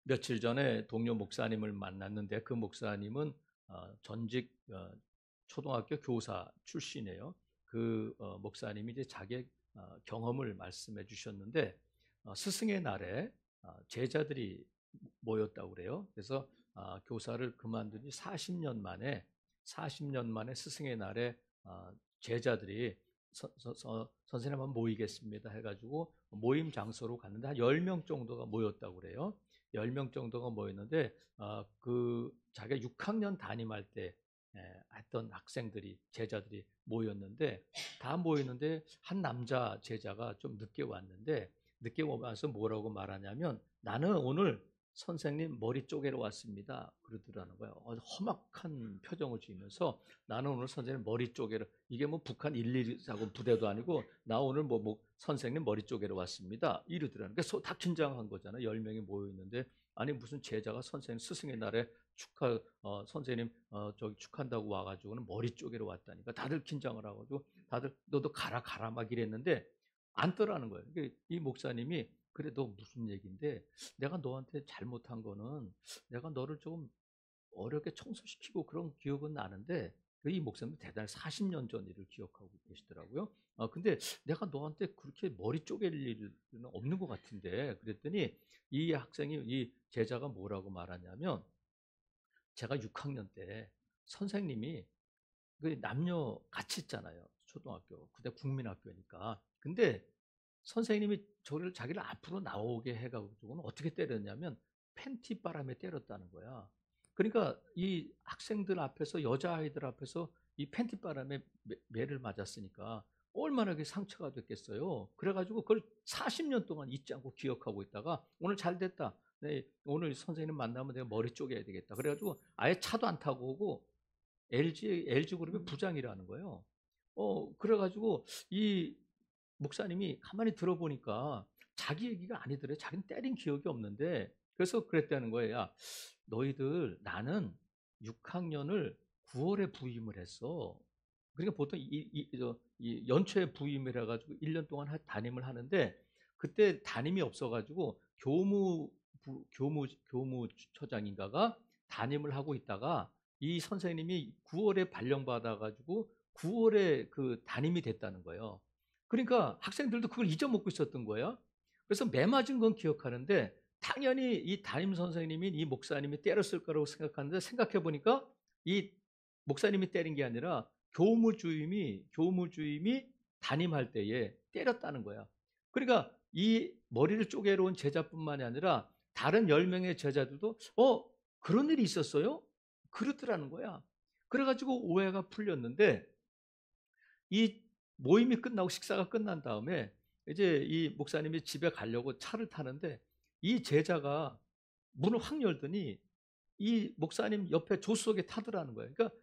며칠 전에 동료 목사님을 만났는데 그 목사님은 전직 초등학교 교사 출신이에요. 그 목사님이 이제 자기 경험을 말씀해 주셨는데 스승의 날에 제자들이 모였다고 그래요. 그래서 교사를 그만두니 40년 만에 스승의 날에 제자들이 선생님 한번 모이겠습니다 해가지고 모임 장소로 갔는데 한 10명 정도가 모였다고 그래요. 10명 정도가 모였는데 그 자기가 6학년 담임할 때 했던 학생들이 제자들이 모였는데 다 모였는데 한 남자 제자가 좀 늦게 왔는데 늦게 와서 뭐라고 말하냐면 나는 오늘 선생님 머리 쪼개러 왔습니다. 그러더라는 거예요. 험악한 표정을 지으면서 나는 오늘 선생님 머리 쪼개러 이게 뭐 북한 124군 부대도 아니고 나 오늘 뭐 선생님 머리 쪼개러 왔습니다. 이러더라는 거예요. 다 긴장한 거잖아요. 10명이 모여 있는데 아니 무슨 제자가 선생님 스승의 날에 선생님 저기 축한다고 와가지고는 머리 쪼개러 왔다니까 다들 긴장을 하고 다들 너도 가라 막 이랬는데 안 떠라는 거예요. 이 목사님이 그래 너 무슨 얘기인데 내가 너한테 잘못한 거는 내가 너를 좀 어렵게 청소시키고 그런 기억은 나는데 이 목사님 대단히 40년 전 일을 기억하고 계시더라고요. 근데 내가 너한테 그렇게 머리 쪼갤 일은 없는 것 같은데 그랬더니 이 학생이 이 제자가 뭐라고 말하냐면 제가 6학년 때 선생님이 그 남녀 같이 있잖아요. 초등학교. 그때 국민학교니까. 근데 선생님이 자기를 앞으로 나오게 해가지고는 어떻게 때렸냐면 팬티 바람에 때렸다는 거야. 그러니까 이 학생들 앞에서 여자아이들 앞에서 이 팬티 바람에 매를 맞았으니까 얼마나 그게 상처가 됐겠어요. 그래가지고 그걸 40년 동안 잊지 않고 기억하고 있다가 오늘 잘 됐다. 네, 오늘 선생님 만나면 내가 머리 쪼개야 되겠다. 그래가지고 아예 차도 안 타고 오고 LG 그룹의 부장이라는 거예요. 그래가지고 이 목사님이 가만히 들어보니까 자기 얘기가 아니더래. 자기는 때린 기억이 없는데 그래서 그랬다는 거예요. 야, 너희들 나는 6학년을 9월에 부임을 했어. 그러니까 보통 이 연초에 부임을 해가지고 1년 동안 담임을 하는데 그때 담임이 없어가지고 교무처장인가가 담임을 하고 있다가 이 선생님이 9월에 발령받아가지고 9월에 그 담임이 됐다는 거예요. 그러니까 학생들도 그걸 잊어먹고 있었던 거예요. 그래서 매 맞은 건 기억하는데 당연히 이 담임 선생님이 이 목사님이 때렸을 거라고 생각하는데 생각해 보니까 이 목사님이 때린 게 아니라 교무주임이 담임할 때에 때렸다는 거야. 그러니까 이 머리를 쪼개러 온 제자뿐만이 아니라 다른 10명의 제자들도 그런 일이 있었어요? 그렇더라는 거야. 그래가지고 오해가 풀렸는데 이 모임이 끝나고 식사가 끝난 다음에 이제 이 목사님이 집에 가려고 차를 타는데 이 제자가 문을 확 열더니 이 목사님 옆에 조수석에 타더라는 거예요. 그러니까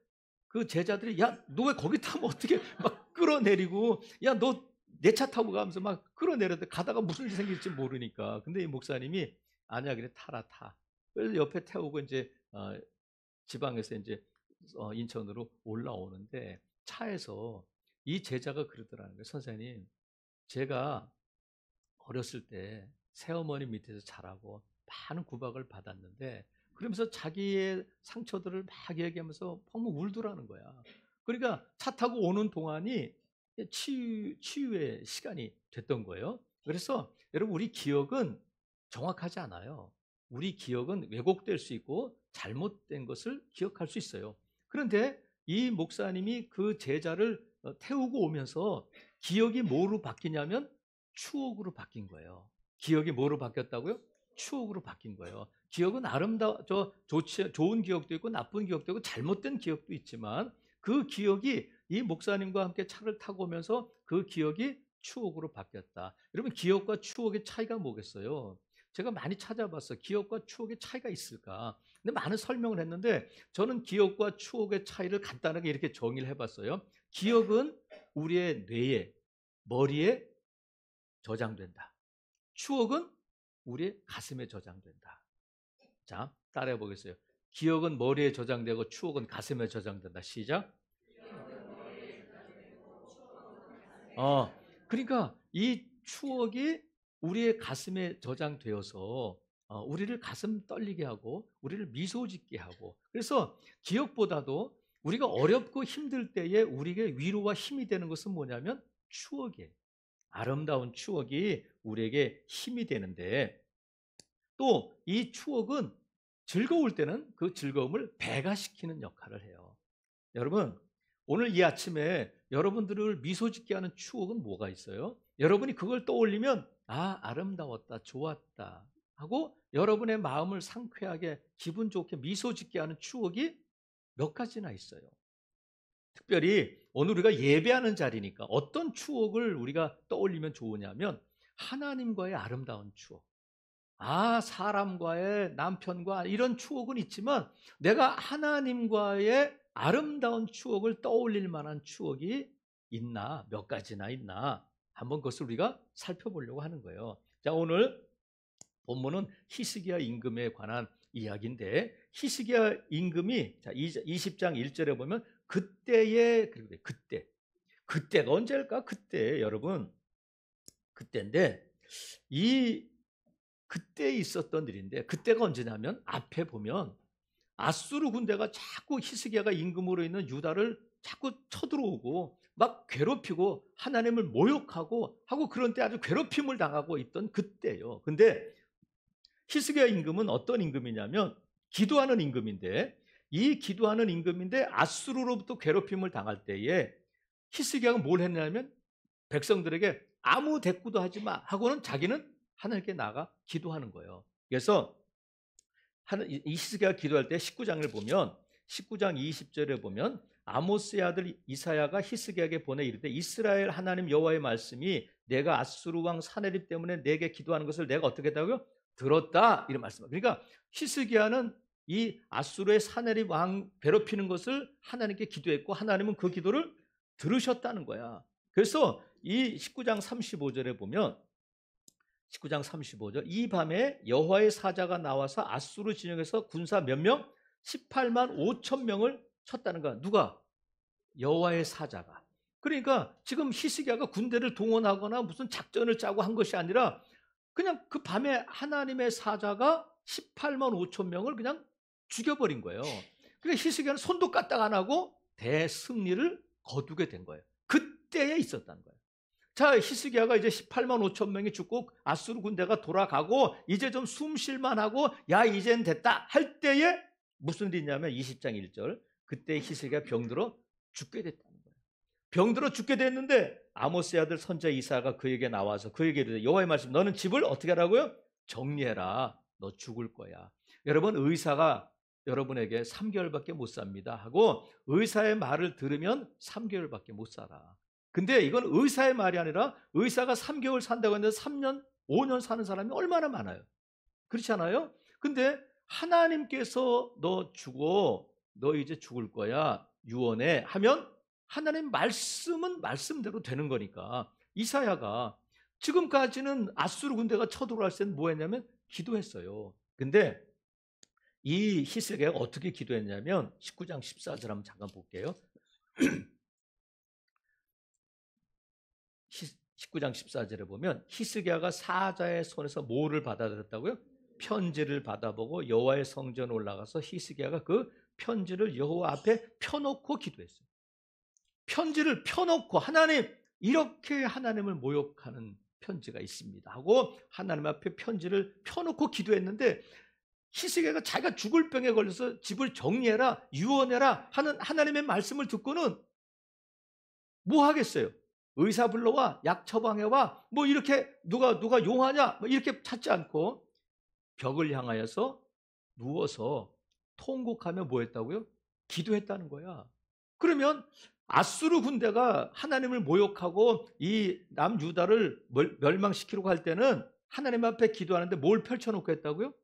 그 제자들이 야, 너 왜 거기 타면 어떻게 막 끌어내리고 야, 너 내 차 타고 가면서 막 끌어내려도 가다가 무슨 일이 생길지 모르니까. 근데 이 목사님이 아니야, 그래 타라 타. 그래서 옆에 태우고 이제 지방에서 이제 인천으로 올라오는데 차에서 이 제자가 그러더라는 거예요. 선생님, 제가 어렸을 때 새어머니 밑에서 자라고 많은 구박을 받았는데 그러면서 자기의 상처들을 막 얘기하면서 펑펑 울더라는 거야. 그러니까 차 타고 오는 동안이 치유의 시간이 됐던 거예요. 그래서 여러분 우리 기억은 정확하지 않아요. 우리 기억은 왜곡될 수 있고 잘못된 것을 기억할 수 있어요. 그런데 이 목사님이 그 제자를 태우고 오면서 기억이 뭐로 바뀌냐면 추억으로 바뀐 거예요. 기억이 뭐로 바뀌었다고요? 추억으로 바뀐 거예요. 기억은 좋은 기억도 있고 나쁜 기억도 있고 잘못된 기억도 있지만 그 기억이 이 목사님과 함께 차를 타고 오면서 그 기억이 추억으로 바뀌었다. 여러분 기억과 추억의 차이가 뭐겠어요? 제가 많이 찾아봤어요. 기억과 추억의 차이가 있을까? 근데 많은 설명을 했는데 저는 기억과 추억의 차이를 간단하게 이렇게 정의를 해봤어요. 기억은 우리의 뇌에, 머리에 저장된다. 추억은 우리의 가슴에 저장된다. 자, 따라해 보겠어요. 기억은 머리에 저장되고 추억은 가슴에 저장된다. 시작. 그러니까 이 추억이 우리의 가슴에 저장되어서 우리를 가슴 떨리게 하고 우리를 미소 짓게 하고, 그래서 기억보다도 우리가 어렵고 힘들 때에 우리에게 위로와 힘이 되는 것은 뭐냐면 추억이에요. 아름다운 추억이 우리에게 힘이 되는데, 또 이 추억은 즐거울 때는 그 즐거움을 배가시키는 역할을 해요. 여러분, 오늘 이 아침에 여러분들을 미소 짓게 하는 추억은 뭐가 있어요? 여러분이 그걸 떠올리면 아름다웠다, 좋았다 하고 여러분의 마음을 상쾌하게 기분 좋게 미소 짓게 하는 추억이 몇 가지나 있어요. 특별히 오늘 우리가 예배하는 자리니까 어떤 추억을 우리가 떠올리면 좋으냐면 하나님과의 아름다운 추억. 사람과의, 남편과 이런 추억은 있지만 내가 하나님과의 아름다운 추억을 떠올릴 만한 추억이 있나, 몇 가지나 있나, 한번 그것을 우리가 살펴보려고 하는 거예요. 자, 오늘 본문은 히스기야 임금에 관한 이야기인데, 히스기야 임금이 20장 1절에 보면 그때의, 그때가 언제일까? 그때, 여러분, 그때인데, 그때 있었던 일인데, 그때가 언제냐면 앞에 보면 아수르 군대가 자꾸 히스기야가 임금으로 있는 유다를 자꾸 쳐들어오고 막 괴롭히고 하나님을 모욕하고 하고, 그런 때 아주 괴롭힘을 당하고 있던 그때예요. 근데 히스기야 임금은 어떤 임금이냐면 기도하는 임금인데, 이 기도하는 임금인데 아수르로부터 괴롭힘을 당할 때에 히스기야가 뭘 했냐면 백성들에게 아무 대꾸도 하지 마 하고는 자기는 하나님께 나가 기도하는 거예요. 그래서 히스기야가 기도할 때 19장을 보면 19장 20절에 보면 아모스의 아들 이사야가 히스기야에게 보내 이르되 이스라엘 하나님 여호와의 말씀이 내가 아수르 왕 사네립 때문에 내게 기도하는 것을 내가 어떻게 했다고요? 들었다, 이런 말씀. 그러니까 히스기야는 이 아수르의 사네립 왕 괴롭히는 것을 하나님께 기도했고 하나님은 그 기도를 들으셨다는 거야. 그래서 이 19장 35절에 보면 19장 35절 이 밤에 여호와의 사자가 나와서 아수르 진영에서 군사 몇 명? 18만 5천 명을 쳤다는 거야. 누가? 여호와의 사자가. 그러니까 지금 히스기야가 군대를 동원하거나 무슨 작전을 짜고 한 것이 아니라 그냥 그 밤에 하나님의 사자가 18만 5천 명을 그냥 죽여버린 거예요. 그러니까 히스기야는 손도 까딱 안 하고 대승리를 거두게 된 거예요. 그때에 있었다는 거예요. 자, 히스기야가 이제 18만 5천 명이 죽고 아수르 군대가 돌아가고 이제 좀 숨 쉴만 하고 이젠 됐다 할 때에 무슨 일이 있냐면 20장 1절 그때 히스기야가 병들어 죽게 됐다는 거예요. 병들어 죽게 됐는데 아모스의 아들 선지자 이사야가 그에게 나와서 그에게 이르되 여호와의 말씀 너는 집을 어떻게 하라고요? 정리해라. 너 죽을 거야. 여러분, 의사가 여러분에게 3개월밖에 못 삽니다 하고 의사의 말을 들으면 3개월밖에 못 살아. 근데 이건 의사의 말이 아니라 의사가 3개월 산다고 했는데 3년, 5년 사는 사람이 얼마나 많아요. 그렇지 않아요? 근데 하나님께서 너 죽어, 너 이제 죽을 거야, 유언해 하면 하나님 말씀은 말씀대로 되는 거니까 이사야가 지금까지는 아수르 군대가 쳐들어갈 때는 뭐 했냐면 기도했어요. 근데 이 히스기야가 어떻게 기도했냐면 19장 14절 한번 잠깐 볼게요. 19장 14절에 보면 히스기야가 사자의 손에서 뭐를 받아들였다고요? 편지를 받아보고 여호와의 성전에 올라가서 히스기야가 그 편지를 여호와 앞에 펴놓고 기도했어요. 편지를 펴놓고 하나님, 이렇게 하나님을 모욕하는 편지가 있습니다 하고 하나님 앞에 편지를 펴놓고 기도했는데 히스기야가 자기가 죽을 병에 걸려서 집을 정리해라, 유언해라 하는 하나님의 말씀을 듣고는 뭐 하겠어요? 의사 불러와, 약 처방해와, 뭐 이렇게 누가 용하냐 뭐 이렇게 찾지 않고 벽을 향하여서 누워서 통곡하며 뭐 했다고요? 기도했다는 거야. 그러면 아수르 군대가 하나님을 모욕하고 이 남유다를 멸망시키려고 할 때는 하나님 앞에 기도하는데 뭘 펼쳐놓고 했다고요?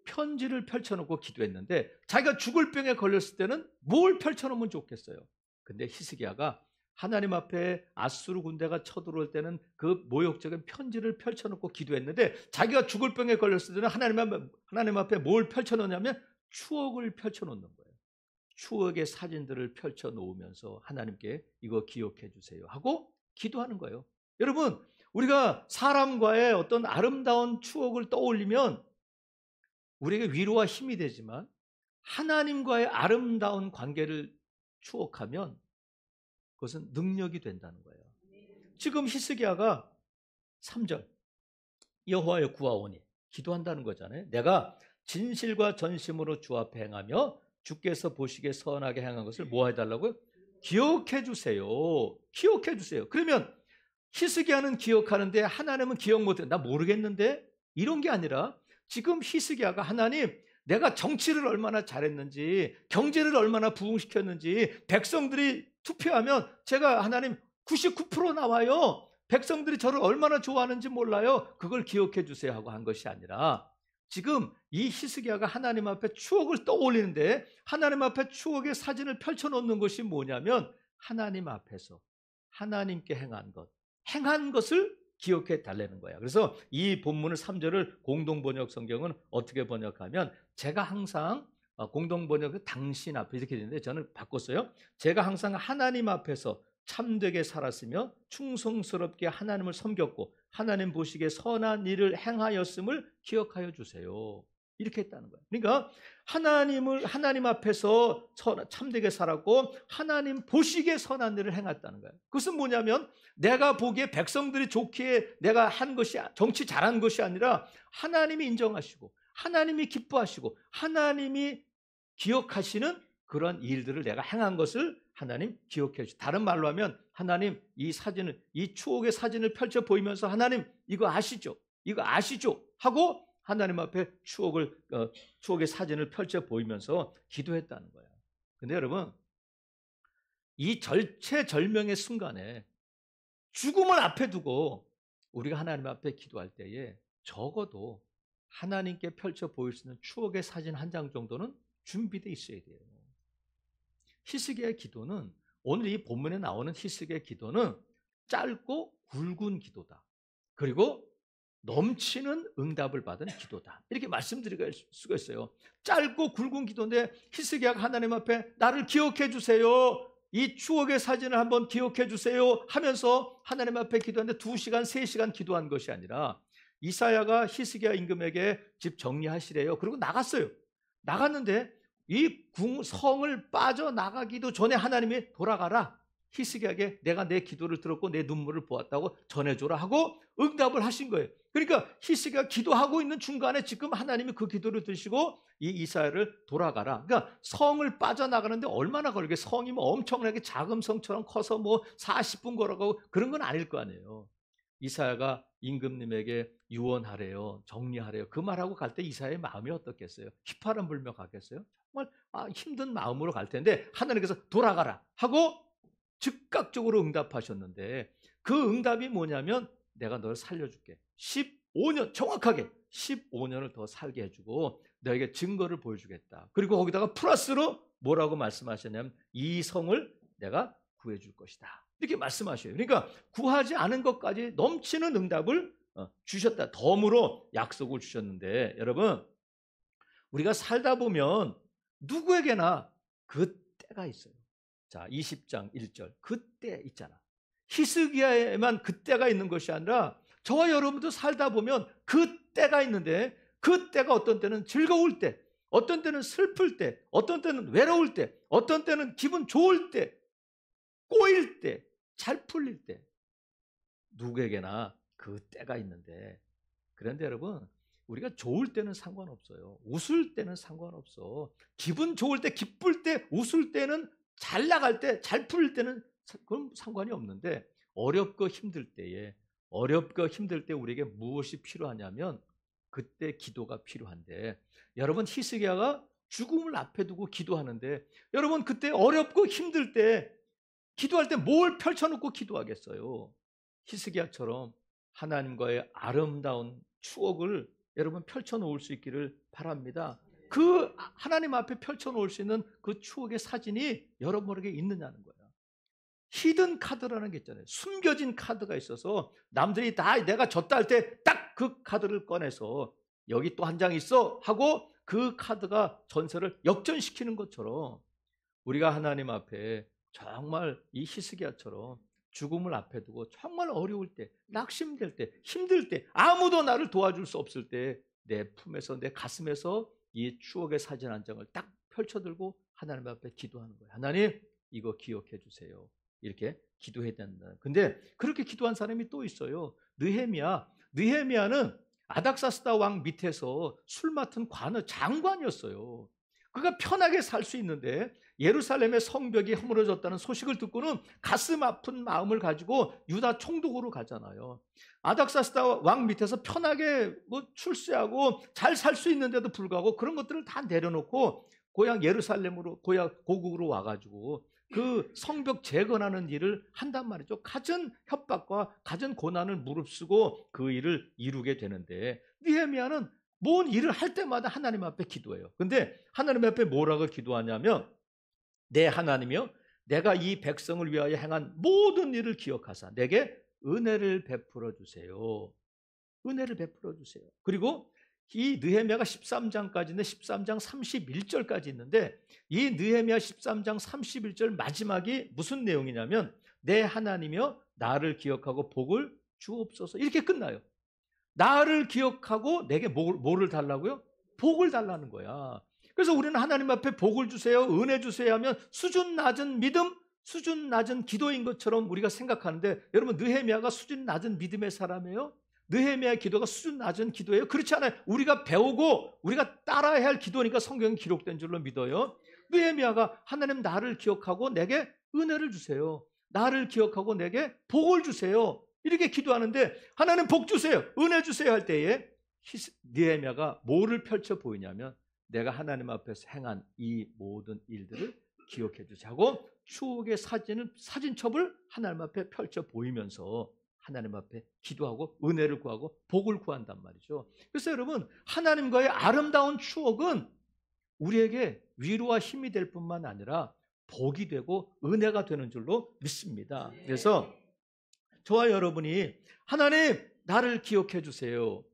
편지를 펼쳐놓고 기도했는데 자기가 죽을 병에 걸렸을 때는 뭘 펼쳐놓으면 좋겠어요? 근데 히스기야가 하나님 앞에 아수르 군대가 쳐들어올 때는 그 모욕적인 편지를 펼쳐놓고 기도했는데 자기가 죽을 병에 걸렸을 때는 하나님 앞에 뭘 펼쳐놓냐면 추억을 펼쳐놓는 거예요. 추억의 사진들을 펼쳐놓으면서 하나님께 이거 기억해 주세요 하고 기도하는 거예요. 여러분, 우리가 사람과의 어떤 아름다운 추억을 떠올리면 우리에게 위로와 힘이 되지만 하나님과의 아름다운 관계를 추억하면 그것은 능력이 된다는 거예요. 지금 히스기야가 3절 여호와의 구하오니 기도한다는 거잖아요. 내가 진실과 전심으로 주 앞에 행하며 주께서 보시기에 선하게 행한 것을 뭐 해달라고요? 기억해 주세요. 기억해 주세요. 그러면 히스기야는 기억하는데 하나님은 기억 못해. 나 모르겠는데? 이런 게 아니라 지금 히스기야가 하나님 내가 정치를 얼마나 잘했는지 경제를 얼마나 부흥시켰는지 백성들이 투표하면 제가 하나님 99% 나와요. 백성들이 저를 얼마나 좋아하는지 몰라요. 그걸 기억해 주세요 하고 한 것이 아니라 지금 이 히스기야가 하나님 앞에 추억을 떠올리는데 하나님 앞에 추억의 사진을 펼쳐놓는 것이 뭐냐면 하나님 앞에서 하나님께 행한 것을 기억해 달라는 거야. 그래서 이 본문을 3절을 공동번역 성경은 어떻게 번역하면 제가 항상 공동번역은 당신 앞에 이렇게 되는데 저는 바꿨어요. 제가 항상 하나님 앞에서 참되게 살았으며 충성스럽게 하나님을 섬겼고 하나님 보시기에 선한 일을 행하였음을 기억하여 주세요. 이렇게 했다는 거예요. 그러니까 하나님 앞에서 참되게 살았고 하나님 보시기에 선한 일을 행했다는 거예요. 그것은 뭐냐면 내가 보기에 백성들이 좋기에 내가 한 것이 정치 잘한 것이 아니라 하나님이 인정하시고 하나님이 기뻐하시고 하나님이 기억하시는 그런 일들을 내가 행한 것을 하나님 기억해 주시고 다른 말로 하면 하나님 이 추억의 사진을 펼쳐 보이면서 하나님 이거 아시죠? 하고 하나님 앞에 추억의 사진을 펼쳐 보이면서 기도했다는 거예요. 근데 여러분 이 절체절명의 순간에 죽음을 앞에 두고 우리가 하나님 앞에 기도할 때에 적어도 하나님께 펼쳐 보일 수 있는 추억의 사진 한 장 정도는 준비되어 있어야 돼요. 히스기야의 기도는 오늘 이 본문에 나오는 히스기야의 기도는 짧고 굵은 기도다. 그리고 넘치는 응답을 받은 기도다. 이렇게 말씀드릴 수가 있어요. 짧고 굵은 기도인데 히스기야가 하나님 앞에 나를 기억해 주세요. 이 추억의 사진을 한번 기억해 주세요 하면서 하나님 앞에 기도하는데 2시간, 3시간 기도한 것이 아니라 이사야가 히스기야 임금에게 집 정리하시래요. 그리고 나갔어요. 나갔는데 이 성을 빠져나가기도 전에 하나님이 돌아가라. 히스기야에게 내가 내 기도를 들었고 내 눈물을 보았다고 전해줘라 하고 응답을 하신 거예요. 그러니까 히스기야가 기도하고 있는 중간에 지금 하나님이 그 기도를 들으시고 이 이사야를 돌아가라. 그러니까 성을 빠져나가는데 얼마나 걸리게 성이 뭐 엄청나게 작은 성처럼 커서 뭐 40분 걸어가고 그런 건 아닐 거 아니에요. 이사야가 임금님에게 유언하래요. 정리하래요. 그 말하고 갈 때 이사야의 마음이 어떻겠어요? 휘파람 불며 가겠어요? 정말 힘든 마음으로 갈 텐데 하나님께서 돌아가라 하고 즉각적으로 응답하셨는데 그 응답이 뭐냐면 내가 너를 살려줄게. 15년 정확하게 15년을 더 살게 해주고 너에게 증거를 보여주겠다. 그리고 거기다가 플러스로 뭐라고 말씀하셨냐면 이 성을 내가 구해줄 것이다. 이렇게 말씀하셔요. 그러니까 구하지 않은 것까지 넘치는 응답을 주셨다. 덤으로 약속을 주셨는데 여러분 우리가 살다 보면 누구에게나 그 때가 있어요. 자, 20장 1절 그때 있잖아. 히스기야에만 그 때가 있는 것이 아니라 저와 여러분도 살다 보면 그 때가 있는데 그 때가 어떤 때는 즐거울 때, 어떤 때는 슬플 때, 어떤 때는 외로울 때, 어떤 때는 기분 좋을 때, 꼬일 때, 잘 풀릴 때 누구에게나 그 때가 있는데 그런데 여러분 우리가 좋을 때는 상관없어요. 웃을 때는 상관없어. 기분 좋을 때, 기쁠 때, 웃을 때는 잘 나갈 때, 잘 풀릴 때는 그건 상관이 없는데 어렵고 힘들 때에 우리에게 무엇이 필요하냐면 그때 기도가 필요한데 여러분 히스기야가 죽음을 앞에 두고 기도하는데 여러분 그때 어렵고 힘들 때 기도할 때 뭘 펼쳐놓고 기도하겠어요? 히스기야처럼 하나님과의 아름다운 추억을 여러분 펼쳐놓을 수 있기를 바랍니다. 그 하나님 앞에 펼쳐놓을 수 있는 그 추억의 사진이 여러분에게 있느냐는 거예요. 히든 카드라는 게 있잖아요. 숨겨진 카드가 있어서 남들이 다 내가 졌다 할 때 딱 그 카드를 꺼내서 여기 또 한 장 있어 하고 그 카드가 전설을 역전시키는 것처럼 우리가 하나님 앞에 정말 이 히스기야처럼 죽음을 앞에 두고 정말 어려울 때, 낙심될 때, 힘들 때, 아무도 나를 도와줄 수 없을 때 내 품에서, 내 가슴에서 이 추억의 사진 한 장을 딱 펼쳐들고 하나님 앞에 기도하는 거예요. 하나님, 이거 기억해 주세요. 이렇게 기도해야 된다. 근데 그렇게 기도한 사람이 또 있어요. 느헤미야는 아닥사스다 왕 밑에서 술 맡은 장관이었어요. 그가 편하게 살 수 있는데 예루살렘의 성벽이 허물어졌다는 소식을 듣고는 가슴 아픈 마음을 가지고 유다 총독으로 가잖아요. 아닥사스다 왕 밑에서 편하게 출세하고 잘 살 수 있는데도 불구하고 그런 것들을 다 내려놓고 고향 예루살렘으로, 고국으로 와가지고 그 성벽 재건하는 일을 한단 말이죠. 갖은 협박과 갖은 고난을 무릅쓰고 그 일을 이루게 되는데, 느헤미야는 뭔 일을 할 때마다 하나님 앞에 기도해요. 근데 하나님 앞에 뭐라고 기도하냐면, 내 하나님이여, 내가 이 백성을 위하여 행한 모든 일을 기억하사 내게 은혜를 베풀어 주세요. 은혜를 베풀어 주세요. 그리고 이 느헤미야가 13장까지인데 13장 31절까지 있는데, 이 느헤미야 13장 31절 마지막이 무슨 내용이냐면, 내 하나님이여 나를 기억하고 복을 주옵소서, 이렇게 끝나요. 나를 기억하고 내게 뭐를 달라고요? 복을 달라는 거야. 그래서 우리는 하나님 앞에 복을 주세요, 은혜 주세요 하면 수준 낮은 믿음, 수준 낮은 기도인 것처럼 우리가 생각하는데, 여러분, 느헤미야가 수준 낮은 믿음의 사람이에요? 느헤미야의 기도가 수준 낮은 기도예요? 그렇지 않아요. 우리가 배우고 우리가 따라야 할 기도니까 성경에 기록된 줄로 믿어요. 느헤미야가 하나님, 나를 기억하고 내게 은혜를 주세요, 나를 기억하고 내게 복을 주세요, 이렇게 기도하는데, 하나님 복 주세요, 은혜 주세요 할 때에 느헤미야가 뭐를 펼쳐 보이냐면, 내가 하나님 앞에서 행한 이 모든 일들을 기억해 주세요 하고 추억의 사진첩을 하나님 앞에 펼쳐 보이면서 하나님 앞에 기도하고 은혜를 구하고 복을 구한단 말이죠. 그래서 여러분, 하나님과의 아름다운 추억은 우리에게 위로와 힘이 될 뿐만 아니라 복이 되고 은혜가 되는 줄로 믿습니다. 그래서 저와 여러분이, 하나님, 나를 기억해 주세요,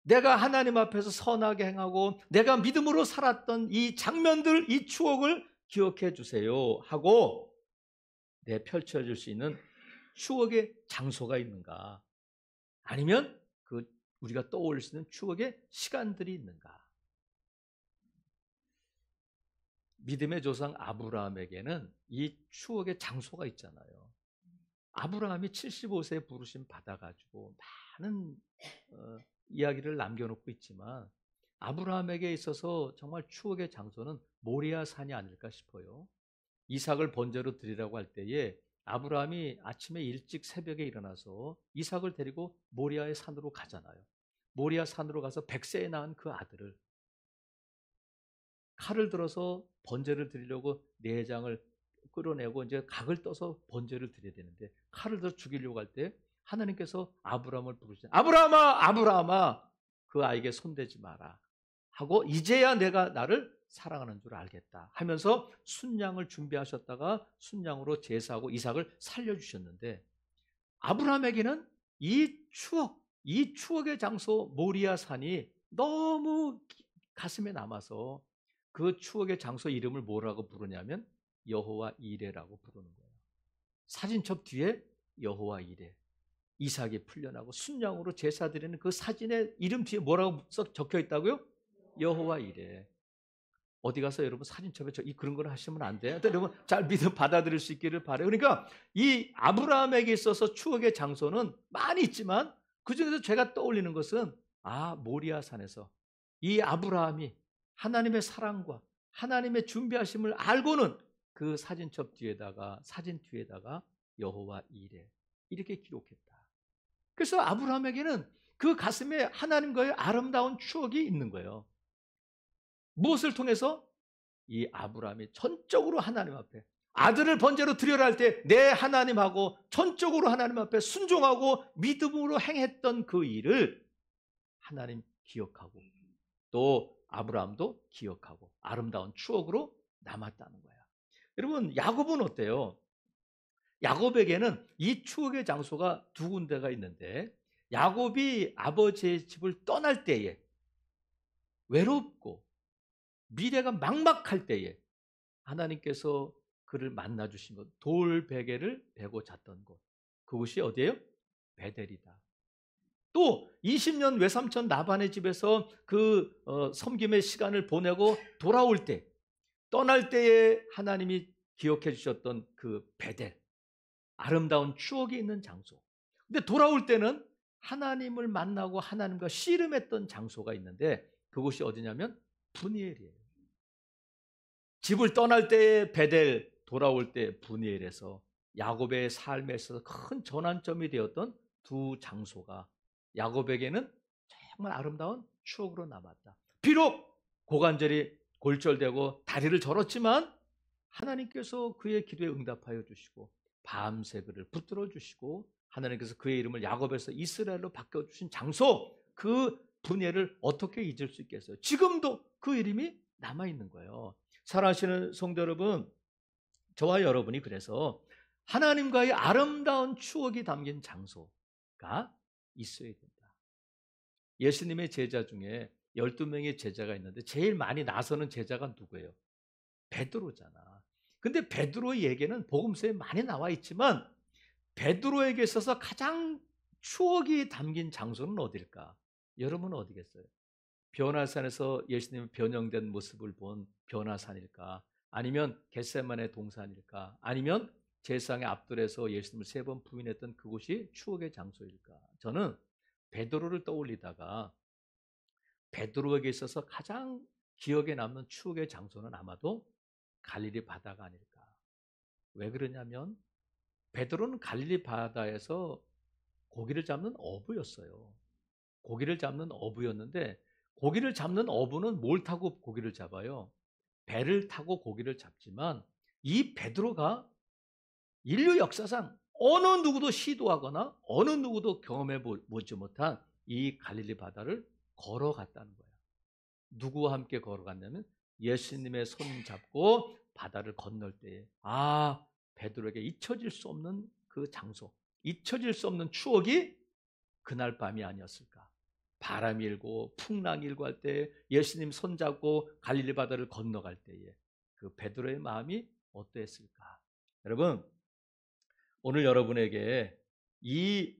내가 하나님 앞에서 선하게 행하고 내가 믿음으로 살았던 이 장면들, 이 추억을 기억해 주세요 하고 내 펼쳐질 수 있는 추억의 장소가 있는가, 아니면 그 우리가 떠올릴 수 있는 추억의 시간들이 있는가. 믿음의 조상 아브라함에게는 이 추억의 장소가 있잖아요. 아브라함이 75세에 부르심 받아가지고 많은 이야기를 남겨놓고 있지만, 아브라함에게 있어서 정말 추억의 장소는 모리아 산이 아닐까 싶어요. 이삭을 번제로 드리라고 할 때에 아브라함이 아침에 일찍 새벽에 일어나서 이삭을 데리고 모리아의 산으로 가잖아요. 모리아 산으로 가서 100세에 낳은 그 아들을 칼을 들어서 번제를 드리려고 내장을 끌어내고 이제 각을 떠서 번제를 드려야 되는데, 칼을 들어 죽이려고 할 때 하나님께서 아브라함을 부르시죠. 아브라함아, 아브라함아, 그 아이에게 손대지 마라 하고, 이제야 내가 나를 사랑하는 줄 알겠다 하면서 순양을 준비하셨다가 순양으로 제사하고 이삭을 살려주셨는데, 아브라함에게는 이 추억의 장소 모리아 산이 너무 가슴에 남아서 그 추억의 장소 이름을 뭐라고 부르냐면 여호와 이레라고 부르는 거예요. 사진첩 뒤에 여호와 이레, 이삭이 풀려나고 순양으로 제사 드리는 그 사진의 이름 뒤에 뭐라고 적혀 있다고요? 여호와 이레. 어디 가서 여러분 사진첩에 그런 걸 하시면 안 돼요. 여러분 잘 믿음 받아들일 수 있기를 바라요. 그러니까 이 아브라함에게 있어서 추억의 장소는 많이 있지만, 그중에서 제가 떠올리는 것은 모리아 산에서 이 아브라함이 하나님의 사랑과 하나님의 준비하심을 알고는 그 사진첩 뒤에다가, 사진 뒤에다가 여호와 이레 이렇게 기록했다. 그래서 아브라함에게는 그 가슴에 하나님과의 아름다운 추억이 있는 거예요. 무엇을 통해서? 이 아브라함이 전적으로 하나님 앞에 아들을 번제로 드려라 할 때 내 하나님하고 전적으로 하나님 앞에 순종하고 믿음으로 행했던 그 일을 하나님 기억하고, 또 아브라함도 기억하고 아름다운 추억으로 남았다는 거야. 여러분, 야곱은 어때요? 야곱에게는 이 추억의 장소가 두 군데가 있는데, 야곱이 아버지의 집을 떠날 때에 외롭고 미래가 막막할 때에 하나님께서 그를 만나 주신 것, 돌 베개를 베고 잤던 곳, 그곳이 어디예요? 베델이다. 또 20년 외삼촌 라반의 집에서 그 섬김의 시간을 보내고 돌아올 때, 떠날 때에 하나님이 기억해 주셨던 그 베델, 아름다운 추억이 있는 장소. 근데 돌아올 때는 하나님을 만나고 하나님과 씨름했던 장소가 있는데 그곳이 어디냐면 브니엘이에요. 집을 떠날 때의 베델, 돌아올 때 브니엘에서 야곱의 삶에 있어서 큰 전환점이 되었던 두 장소가 야곱에게는 정말 아름다운 추억으로 남았다. 비록 고관절이 골절되고 다리를 절었지만 하나님께서 그의 기도에 응답하여 주시고 밤새 그를 붙들어 주시고 하나님께서 그의 이름을 야곱에서 이스라엘로 바꿔주신 장소, 그 분예를 어떻게 잊을 수 있겠어요? 지금도 그 이름이 남아있는 거예요. 사랑하시는 성도 여러분, 저와 여러분이 그래서 하나님과의 아름다운 추억이 담긴 장소가 있어야 된다. 예수님의 제자 중에 12명의 제자가 있는데 제일 많이 나서는 제자가 누구예요? 베드로잖아. 근데 베드로의 얘기는 복음서에 많이 나와 있지만 베드로에게 있어서 가장 추억이 담긴 장소는 어딜까? 여러분은 어디겠어요? 변화산에서 예수님의 변형된 모습을 본 변화산일까? 아니면 겟세마네 동산일까? 아니면 제사장의 앞들에서 예수님을 3번 부인했던 그곳이 추억의 장소일까? 저는 베드로를 떠올리다가 베드로에게 있어서 가장 기억에 남는 추억의 장소는 아마도 갈릴리 바다가 아닐까? 왜 그러냐면 베드로는 갈릴리 바다에서 고기를 잡는 어부였어요. 고기를 잡는 어부였는데 고기를 잡는 어부는 뭘 타고 고기를 잡아요? 배를 타고 고기를 잡지만 이 베드로가 인류 역사상 어느 누구도 시도하거나 어느 누구도 경험해 보지 못한 이 갈릴리 바다를 걸어갔다는 거야. 누구와 함께 걸어갔냐면 예수님의 손 잡고 바다를 건널 때에 베드로에게 잊혀질 수 없는 그 장소, 잊혀질 수 없는 추억이 그날 밤이 아니었을까. 바람이 일고 풍랑이 일고 할 때 예수님 손 잡고 갈릴리 바다를 건너갈 때에 그 베드로의 마음이 어떠했을까. 여러분, 오늘 여러분에게 이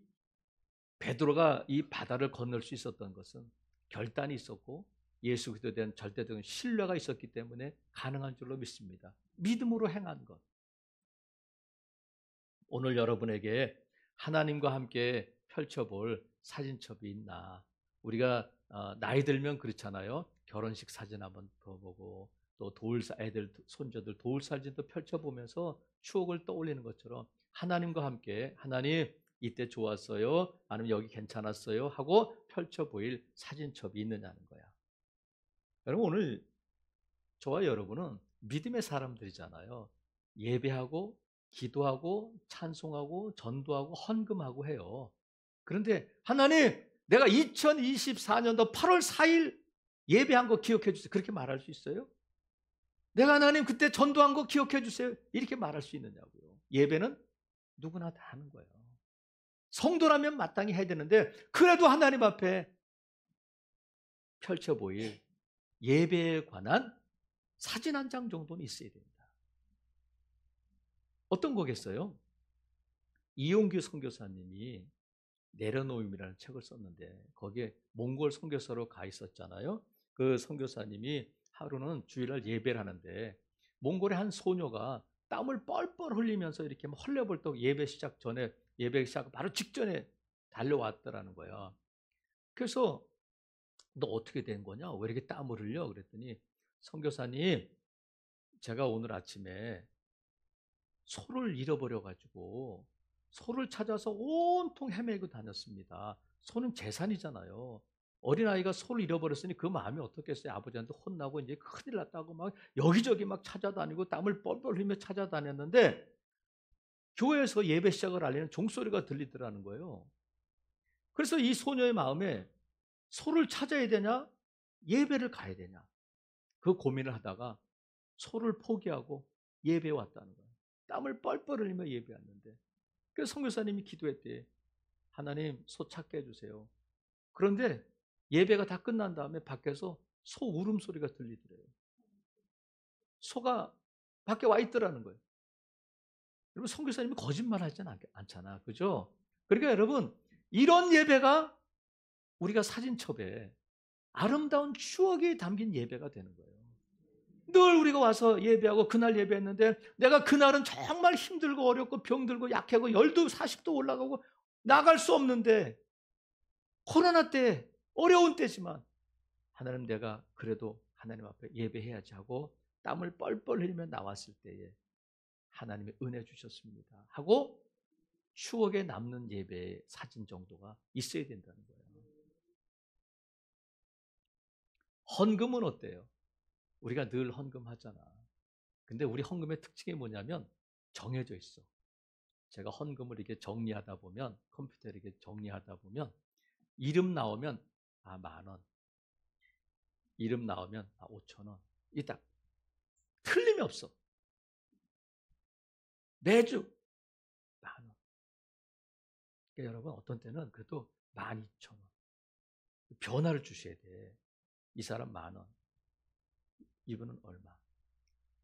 베드로가 이 바다를 건널 수 있었던 것은 결단이 있었고 예수 그리스도에 대한 절대적인 신뢰가 있었기 때문에 가능한 줄로 믿습니다. 믿음으로 행한 것. 오늘 여러분에게 하나님과 함께 펼쳐볼 사진첩이 있나? 우리가 나이 들면 그렇잖아요. 결혼식 사진 한번 보고 또 애들 손자들 도울 사진도 펼쳐보면서 추억을 떠올리는 것처럼 하나님과 함께 하나님 이때 좋았어요, 아니면 여기 괜찮았어요 하고 펼쳐 보일 사진첩이 있느냐는 거야. 여러분, 오늘 저와 여러분은 믿음의 사람들이잖아요. 예배하고 기도하고 찬송하고 전도하고 헌금하고 해요. 그런데 하나님, 내가 2024년도 8월 4일 예배한 거 기억해 주세요. 그렇게 말할 수 있어요? 내가 하나님 그때 전도한 거 기억해 주세요. 이렇게 말할 수 있느냐고요. 예배는 누구나 다 하는 거예요. 성도라면 마땅히 해야 되는데 그래도 하나님 앞에 펼쳐 보일 예배에 관한 사진 한 장 정도는 있어야 됩니다. 어떤 거겠어요? 이용규 선교사님이 내려놓음이라는 책을 썼는데 거기에 몽골 선교사로 가 있었잖아요. 그 선교사님이 하루는 주일날 예배를 하는데 몽골의 한 소녀가 땀을 뻘뻘 흘리면서 이렇게 헐레벌떡 예배 시작 바로 직전에 달려왔더라는 거야. 그래서 너 어떻게 된 거냐? 왜 이렇게 땀을 흘려? 그랬더니 선교사님, 제가 오늘 아침에 소를 잃어버려가지고 소를 찾아서 온통 헤매고 다녔습니다. 소는 재산이잖아요. 어린아이가 소를 잃어버렸으니 그 마음이 어떻겠어요? 아버지한테 혼나고 이제 큰일 났다고 막 여기저기 막 찾아다니고 땀을 뻘뻘 흘리며 찾아다녔는데 교회에서 예배 시작을 알리는 종소리가 들리더라는 거예요. 그래서 이 소녀의 마음에 소를 찾아야 되냐? 예배를 가야 되냐? 그 고민을 하다가 소를 포기하고 예배에 왔다는 거예요. 땀을 뻘뻘 흘리며 예배 왔는데 그래서 선교사님이 기도했대요. 하나님, 소 찾게 해주세요. 그런데 예배가 다 끝난 다음에 밖에서 소 울음소리가 들리더래요. 소가 밖에 와 있더라는 거예요. 여러분, 선교사님이 거짓말 하지 않잖아. 그죠? 그러니까 여러분, 이런 예배가 우리가 사진첩에 아름다운 추억이 담긴 예배가 되는 거예요. 늘 우리가 와서 예배하고 그날 예배했는데 내가 그날은 정말 힘들고 어렵고 병들고 약하고 열도 40도 올라가고 나갈 수 없는데 코로나 때 어려운 때지만 하나님 내가 그래도 하나님 앞에 예배해야지 하고 땀을 뻘뻘 흘리며 나왔을 때에 하나님의 은혜 주셨습니다 하고 추억에 남는 예배의 사진 정도가 있어야 된다는 거예요. 헌금은 어때요? 우리가 늘 헌금하잖아. 근데 우리 헌금의 특징이 뭐냐면 정해져 있어. 제가 헌금을 이렇게 정리하다 보면 컴퓨터에 이렇게 정리하다 보면 이름 나오면 10,000원, 이름 나오면 5,000원. 이 딱 틀림이 없어. 매주 10,000원. 그러니까 여러분 어떤 때는 그래도 12,000원. 변화를 주셔야 돼. 이 사람 10,000원. 이분은 얼마.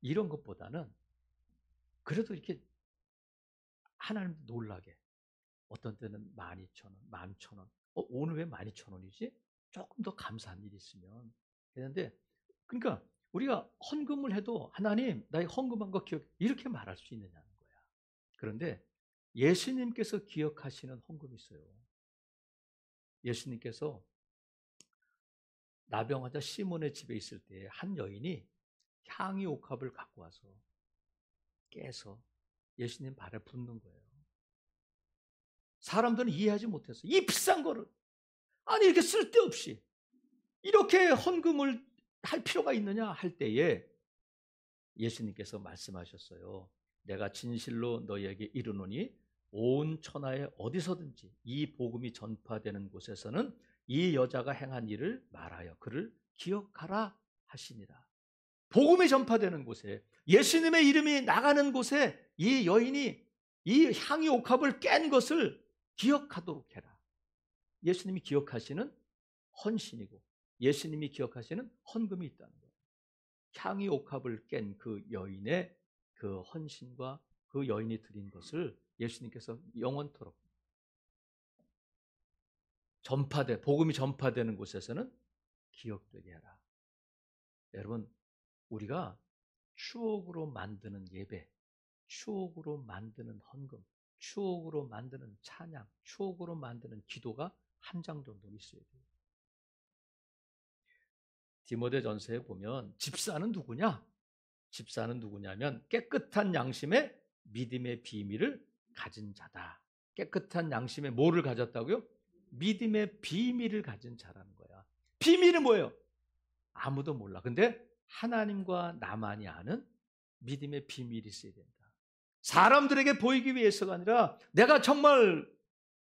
이런 것보다는 그래도 이렇게 하나님 놀라게 어떤 때는 12,000원, 11,000원. 오늘 왜 12,000원이지? 조금 더 감사한 일이 있으면 되는데, 그러니까 우리가 헌금을 해도 하나님 나의 헌금한 거 기억, 이렇게 말할 수 있느냐는 거야. 그런데 예수님께서 기억하시는 헌금이 있어요. 예수님께서 나병 환자 시몬의 집에 있을 때 한 여인이 향유 옥합을 갖고 와서 깨서 예수님 발에 붓는 거예요. 사람들은 이해하지 못했어요. 이 비싼 거를 아니 이렇게 쓸데없이 이렇게 헌금을 할 필요가 있느냐 할 때에 예수님께서 말씀하셨어요. 내가 진실로 너희에게 이르노니 온 천하에 어디서든지 이 복음이 전파되는 곳에서는 이 여자가 행한 일을 말하여 그를 기억하라 하시니라. 복음이 전파되는 곳에 예수님의 이름이 나가는 곳에 이 여인이 이 향유 옥합을 깬 것을 기억하도록 해라. 예수님이 기억하시는 헌신이고 예수님이 기억하시는 헌금이 있다는 거예요. 향유 옥합을 깬 그 여인의 그 헌신과 그 여인이 드린 것을 예수님께서 영원토록 복음이 전파되는 곳에서는 기억되게 하라. 여러분, 우리가 추억으로 만드는 예배, 추억으로 만드는 헌금, 추억으로 만드는 찬양, 추억으로 만드는 기도가 한 장 정도 있어야 돼요. 디모데전서에 보면 집사는 누구냐? 집사는 누구냐면 깨끗한 양심의 믿음의 비밀을 가진 자다. 깨끗한 양심의 뭐를 가졌다고요? 믿음의 비밀을 가진 자라는 거야. 비밀은 뭐예요? 아무도 몰라. 근데 하나님과 나만이 아는 믿음의 비밀이 있어야 된다. 사람들에게 보이기 위해서가 아니라 내가 정말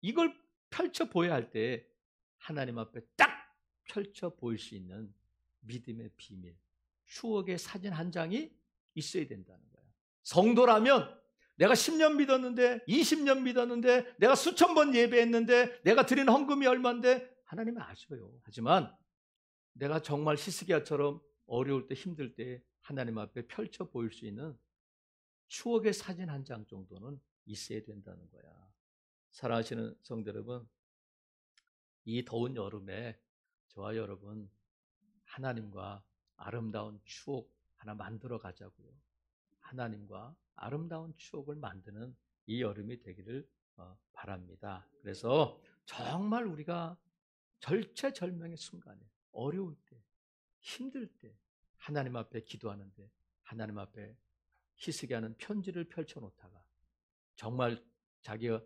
이걸 펼쳐 보여야 할 때 하나님 앞에 딱 펼쳐 보일 수 있는 믿음의 비밀, 추억의 사진 한 장이 있어야 된다는 거예요. 성도라면 내가 10년 믿었는데 20년 믿었는데 내가 수천 번 예배했는데 내가 드린 헌금이 얼마인데 하나님은 아셔요. 하지만 내가 정말 히스기야처럼 어려울 때 힘들 때 하나님 앞에 펼쳐 보일 수 있는 추억의 사진 한 장 정도는 있어야 된다는 거야. 사랑하시는 성도 여러분, 이 더운 여름에 저와 여러분 하나님과 아름다운 추억 하나 만들어 가자고요. 하나님과 아름다운 추억을 만드는 이 여름이 되기를 바랍니다. 그래서 정말 우리가 절체절명의 순간에 어려울 때, 힘들 때 하나님 앞에 기도하는데 하나님 앞에 히스기야는 편지를 펼쳐놓다가 정말 자기가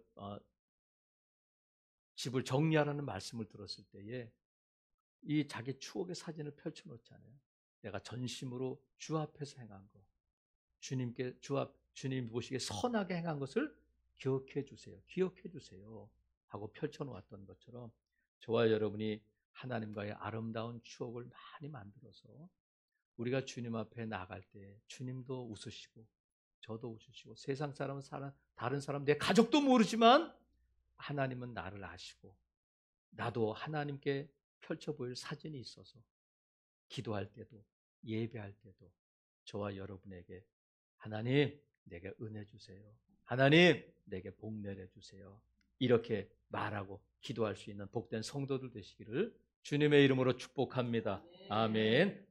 집을 정리하라는 말씀을 들었을 때에 이 자기 추억의 사진을 펼쳐놓잖아요. 내가 전심으로 주 앞에서 행한 거, 주님 보시기에 선하게 행한 것을 기억해 주세요. 기억해 주세요. 하고 펼쳐놓았던 것처럼 저와 여러분이 하나님과의 아름다운 추억을 많이 만들어서 우리가 주님 앞에 나갈 때 주님도 웃으시고 저도 웃으시고 세상 사람은 다른 사람 내 가족도 모르지만 하나님은 나를 아시고 나도 하나님께 펼쳐 보일 사진이 있어서 기도할 때도 예배할 때도 저와 여러분에게 하나님 내게 은혜 주세요. 하나님 내게 복 내려 주세요. 이렇게 말하고 기도할 수 있는 복된 성도들 되시기를 주님의 이름으로 축복합니다. 아멘.